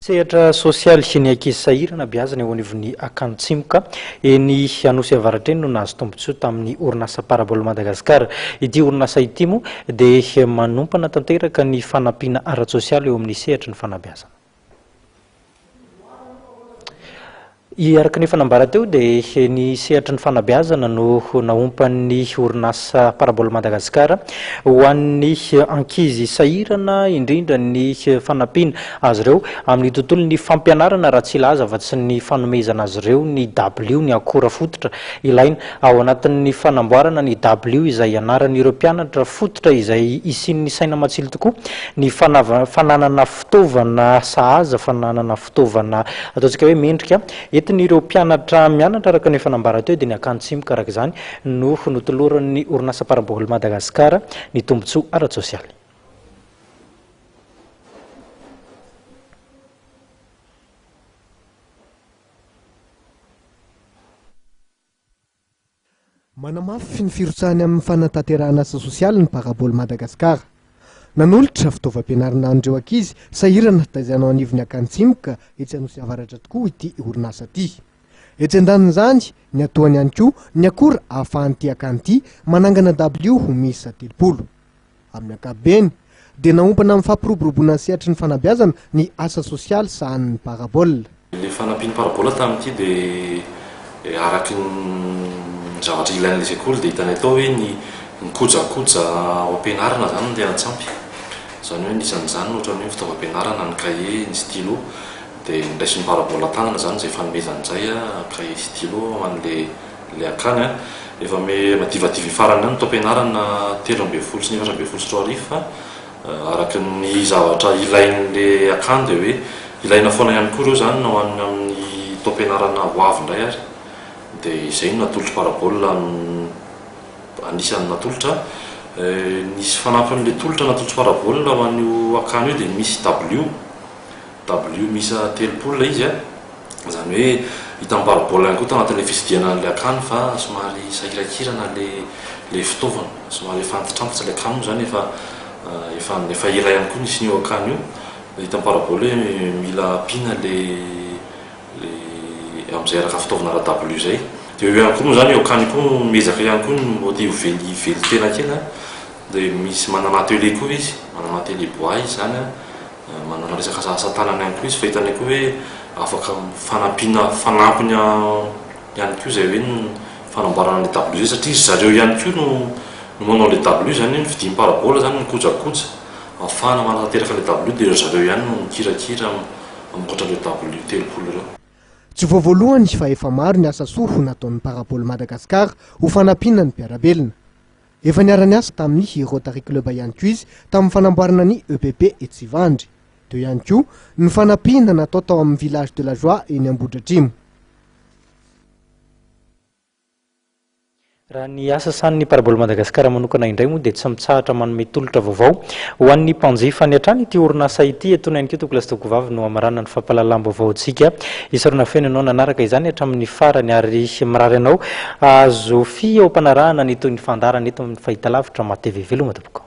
Sehatra sosialy sy ny ankizy sahirana biazana eo anivon'ny akantsimoka eny Anosy Avaratreny no nahazo tombontsoa tamin'ny orinasa Parabole Madagasikara. Ity orinasa ity moa dia manompana tanteraka ny fanampiana ara-tsosialy eo amin'ny sehatra ny fanabeazana. Iaraka ny fanambara teo dia ny sehatra ny fanabeazana no naompan'ny orinasa Parabole Madagasikara ho an'ny ankizy sahirana indrindra ny fanampiana azy ireo amin'ny tontolo ny fampianarana raha tsy laza fa tsy ny fanomezana azy ireo ny W ny akora fototra ilaina ao anatin'ny fanamboarana ny W izay anaran'ireo mpianatra fototra izay isin'ny saina matsilo tokoa ny fananana fitaovana sahaza, fananana fitaovana ataontsika hoe mendrika entin'ireo mpianatra mianatra araka ny fanambara teo dia ny akantsimoka araka izany no notoloran'ny orinasa Parabole Madagasikara ny tombontsoa ara-tsosialy. Manamafy ny firotsahany amin'ny fanatanterahana asa sosialy ny Parabole Madagasikara. Nanolotra fitaovam-pianarana an'ireo ankizy sahirana taizanao anivon'ny akantsimoka etsy Anosy Avaratra tokoa ity orinasa ity. Etsy andanin'izany ny atoany ihany koa ny akora ahafahan'ity akan'ity manangana W ho miisa 30. Amin'ny ankapobeny dia naompana amin'ny fampiroboroboana sehatra ny fanabeazana ny asa sosialy sahan'ny Parabole. Le fanampiany Parabole tamin'ity dia araky ny zavatra ilain'ilay sekoly dia hitany atao hoe ny kojakoja ao ampianarana zany no tena tsampy. Zany hoe nisan'izany ohatra ny fitaovam-pianarana ny cahier, ny stylo dia indraisin'ny Parabole tanana zany izay fanomezan'izay cahier stylo amin'ilay akany efa madivadivy farany any taom-pianarana 13 sy 14 arivo araky ny zavatra ilain'ilay akany dia hoe ilaina foana ihany koa ireo zany no an'ny amin'ny taom-pianarana ho avy indray ary dia izay no natolotra Parabole anisan'ny natolotra. Nisy fanampin'ilay tolotra natolotra Parabole ho an'io akany io dia misy W miisa 30 izy zany hoe hita amin'ny Parabole ihany koa tanatin'ilay fisidihana an'ilay akany fa somary sahirakirana le fitaovana somary efa antitrantotra ilay akany moa zany efa ela ihany koa nisy nio akany io hita amin'ny Parabole hoe mila ampiana amin'izay araka fitaovana W zay dia eo ihany koa moa zany eo akany koa miezaka ihany koa mody hovely tena kely dia misy manana atelier koa izy, manana atelier bois izy zany manana resaka asa tanana ihany koa izy fa hitany koa hoe afaka fanampiny ihany koa izay hoe ny fanamboarana le W zay satria zareo ihany koa no manao le W zany ny vidian'ny Parabole zany ny kojakoja ahafahana manatanteraka le W dia zareo ihany no mikirakira mamokatra le W 30 ireo. Tsy voavoalohany fa efa maro ny asa soa nataon'ny Parabole Madagasikara ho fanampiana ny mpiarabelona. Efa niara niasa tamin'ny Rotary Club ihany koa izy tamin'ny fanamboarana ny EPP Etsivandry. Teo ihany koa ny fanampiana natao tao amin'ny village de la Joie eny Ambohidratrimo. Raha ny asa sahan'ny Parabole Madagasikara manokana indray moa dia tsy mitsahatra manome tolotra vaovao ho an'ny mpanjifa ny hatrany ity orinasa ity etony ihany koa tokolasy tokovavy no amaranana ny fampahalalam-baovao antsika isarona feno ianao nanaraka izany hatramin'ny farany ary mirary anao azo fi ao ampanarahana ny toy ny fandarana eto amin'ny fahitalavitra ma TV veloma tompoko.